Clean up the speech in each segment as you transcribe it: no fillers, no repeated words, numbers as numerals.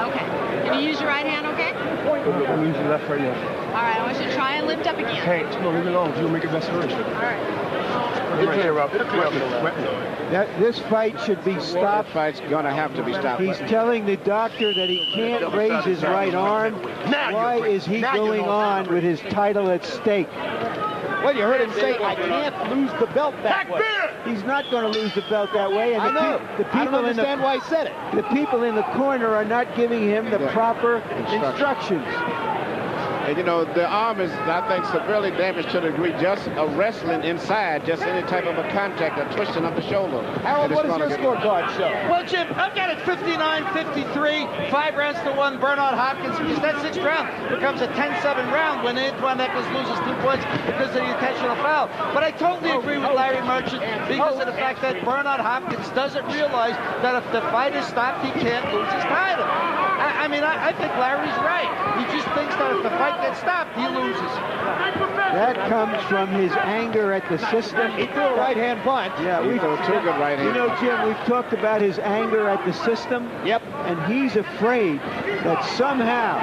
Okay. Can you use your right hand, okay? I'm using the left right now. All right, I want you to try and lift up again. Can't. No, leave it alone. You'll make it best for you. All right. This fight should be stopped. This fight's going to have to be stopped. He's telling the doctor that he can't raise his right arm. Why is he going on with his title at stake? Well, you heard him say, I can't lose the belt that way. He's not going to lose the belt that way. And I know. I don't understand why he said it. The people in the corner are not giving him the proper instructions. And, you know, the arm is, I think, severely damaged to the degree just a wrestling inside, just any type of a contact, a twisting of the shoulder. Harold, what does your scorecard show? Well, Jim, I've got it 59-53, 5 rounds to 1. Bernard Hopkins, because that 6th round becomes a 10-7 round when Antoine Echols loses 2 points because of the intentional foul. But I totally agree with Larry Merchant because of the fact that Bernard Hopkins doesn't realize that if the fight is stopped, he can't lose his title. I mean, I think Larry's right. He just thinks that if the fight gets stopped, he loses. That comes from his anger at the system. He threw a right-hand punch. Yeah, He threw 2 good right hands. You know, Jim, we've talked about his anger at the system. Yep. And he's afraid that somehow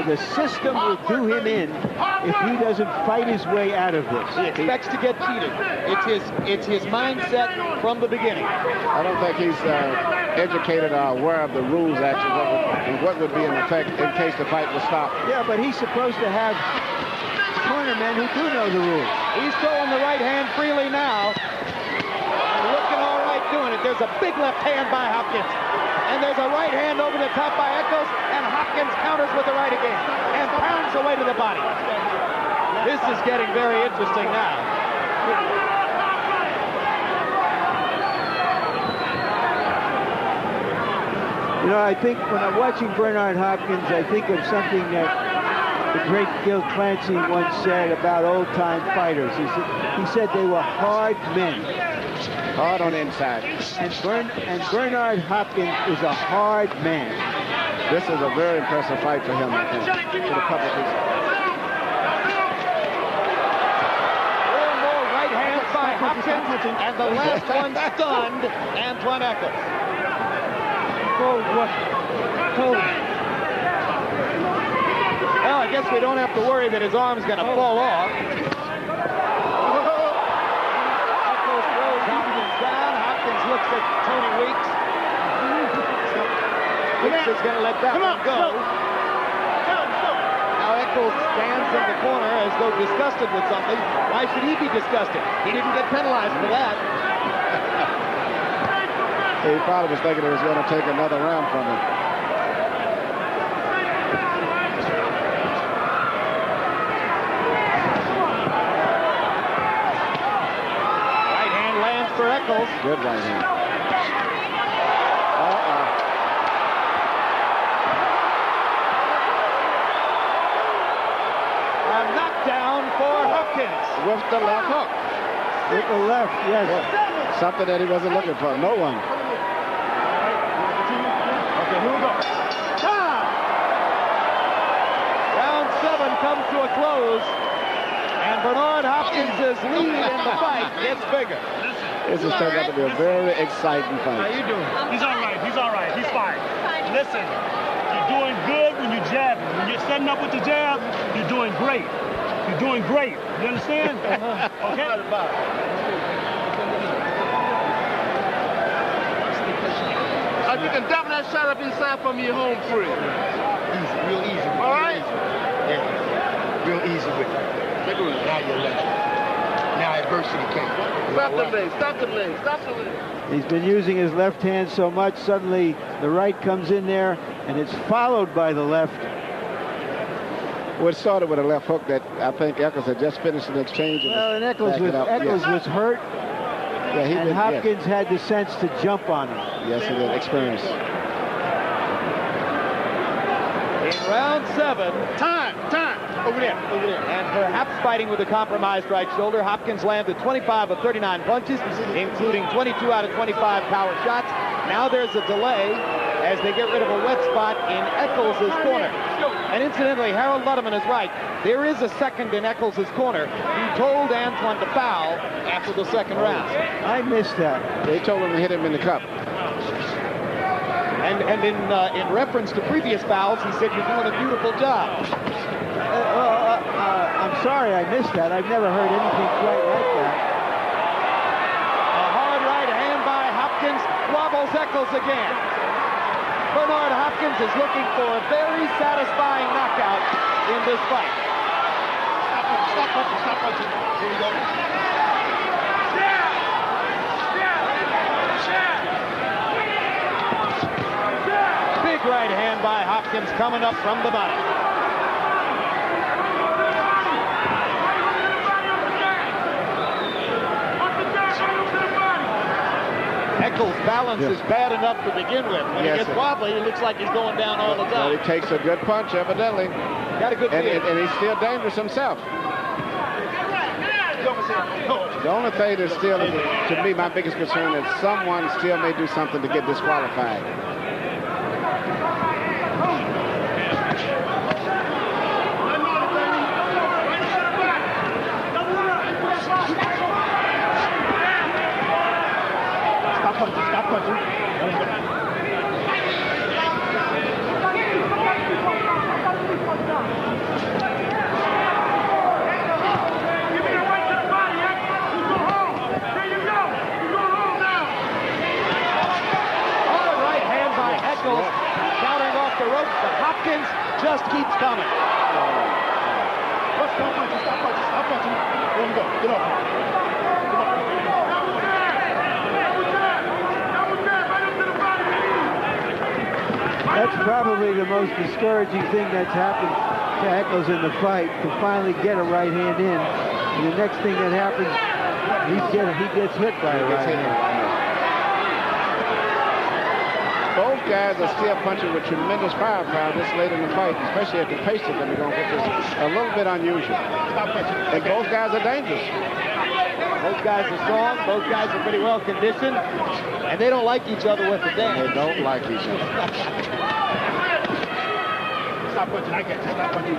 the system will do him in if he doesn't fight his way out of this. He expects to get cheated. It's his mindset from the beginning. I don't think he's educated or aware of the rules, actually, and what would be in effect in case the fight was stopped. Yeah, but he's supposed to have cornermen who do know the rules. He's throwing the right hand freely now. Looking all right doing it. There's a big left hand by Hopkins. And there's a right hand over the top by Echols, and Hopkins counters with the right again and pounds away to the body. This is getting very interesting now. You know, I think when I'm watching Bernard Hopkins, I think of something that the great Gil Clancy once said about old-time fighters. He said they were hard men. Hard on the inside. And Bernard Hopkins is a hard man. This is a very impressive fight for him, I think, to the public. Four more right hands by Hopkins, and the last one stunned Antoine Echols. Well, I guess we don't have to worry that his arm's going to fall off. Echols throws Hopkins down. Hopkins looks at Tony Weeks. Weeks is going to let that one go. Now Echols stands in the corner as though disgusted with something. Why should he be disgusted? He didn't get penalized for that. He probably was thinking he was going to take another round from him. Right hand lands for Echols. Good right hand. A knockdown for Hopkins. With the left hook. With the left, yes. Something that he wasn't looking for. No one. Okay, here we go. Round 7 comes to a close, and Bernard Hopkins' lead in the fight gets bigger. This is turned out to be a very exciting fight. How you doing? He's all right. He's all right. He's fine. Listen, you're doing good when you're jabbing. When you're setting up with the jab, you're doing great. You're doing great. You understand? Okay? If you can double that shot up inside for me, you're home free. Easy, real easy. All right? Yeah, real easy with it. Now you're left. Now adversity came. Stop the leg, stop the leg, stop the leg. He's been using his left hand so much, suddenly the right comes in there, and it's followed by the left. Well, it started with a left hook that I think Echols had just finished an exchange. Well, and Echols was hurt. Yeah, and Hopkins had the sense to jump on him. Yes, he did. Experience. In round 7, time. Over there. And perhaps fighting with a compromised right shoulder, Hopkins landed 25 of 39 punches, including 22 out of 25 power shots. Now there's a delay as they get rid of a wet spot in Echols' corner. And incidentally, Harold Ludeman is right. There is a second in Echols' corner who told Antoine to foul after the second round. I missed that. They told him to hit him in the cup. And And in reference to previous fouls, he said, "You're doing a beautiful job." I'm sorry I missed that. I've never heard anything quite like that. A hard right hand by Hopkins wobbles Echols again. Bernard Hopkins is looking for a very satisfying knockout in this fight. Stop punching, stop punching. Here we go. Big right hand by Hopkins coming up from the bottom. Echols' balance is bad enough to begin with. When he gets wobbly, it looks like he's going down all the time. But he takes a good punch, evidently. Got a good feel. And he's still dangerous himself. The only thing that's still, to me, my biggest concern is someone still may do something to get disqualified. Stop punching. Countering off the ropes, but Hopkins just keeps coming. Stop punching. There we go. Get off. That's probably the most discouraging thing that's happened to Echols in the fight, to finally get a right hand in. And the next thing that happens, he gets hit by a right hand. Both guys are still punching with tremendous firepower this late in the fight, especially at the pace that they're going, which is a little bit unusual. And both guys are dangerous. Both guys are strong. Both guys are pretty well conditioned. And they don't like each other with the dance. They don't like each other. Stop punching. I can't. Stop punching.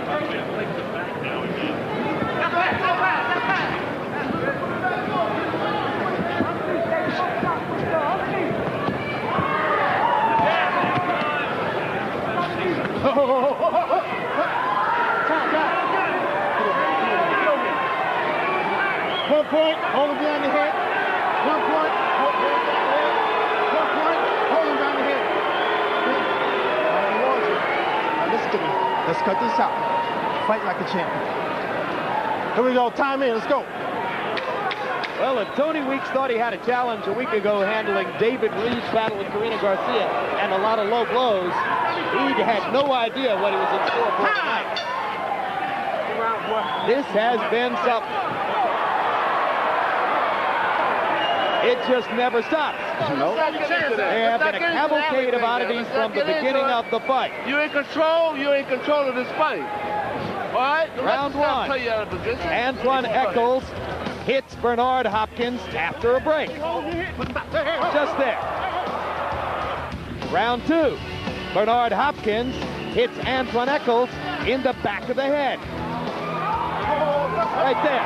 One point, hold him behind the head. 1 point, hold him behind the head. 1 point, hold him behind the head. Now listen to me. Let's cut this out. Fight like a champion. Here we go. Time in. Let's go. Well, if Tony Weeks thought he had a challenge a week ago handling David Reed's battle with Karina Garcia and a lot of low blows, he had no idea what he was in store for tonight. This has been something. It just never stops. Nope. There have been a cavalcade of oddities from the beginning of the fight. You're in control. You're in control of this fight. All right? Round one. Antoine Echols hits Bernard Hopkins after a break. Just there. Round two. Bernard Hopkins hits Antoine Echols in the back of the head. Right there.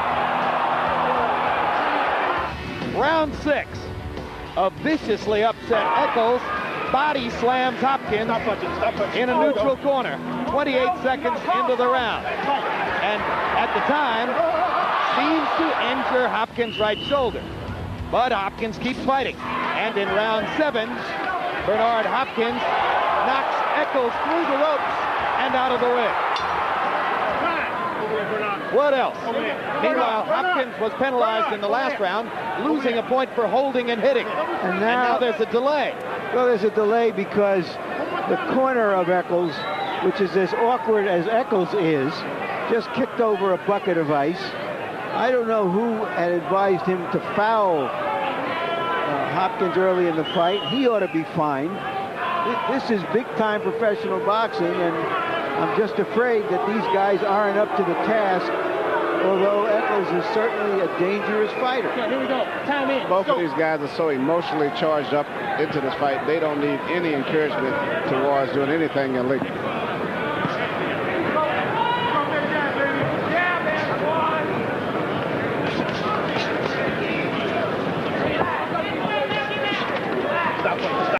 Round six. A viciously upset Echols body slams Hopkins in a neutral corner. 28 seconds into the round. And at the time, seems to injure Hopkins' right shoulder. But Hopkins keeps fighting. And in round seven, Bernard Hopkins knocks Echols through the ropes and out of the ring. What else? Meanwhile, Hopkins was penalized in the last round, losing a point for holding and hitting. And now there's a delay. Well, there's a delay because the corner of Echols, which is as awkward as Echols is, just kicked over a bucket of ice. I don't know who had advised him to foul Hopkins early in the fight. He ought to be fined. This is big-time professional boxing, and I'm just afraid that these guys aren't up to the task, although Echols is certainly a dangerous fighter. Okay, here we go. Time in. Both of these guys are so emotionally charged up into this fight, they don't need any encouragement towards doing anything illegal.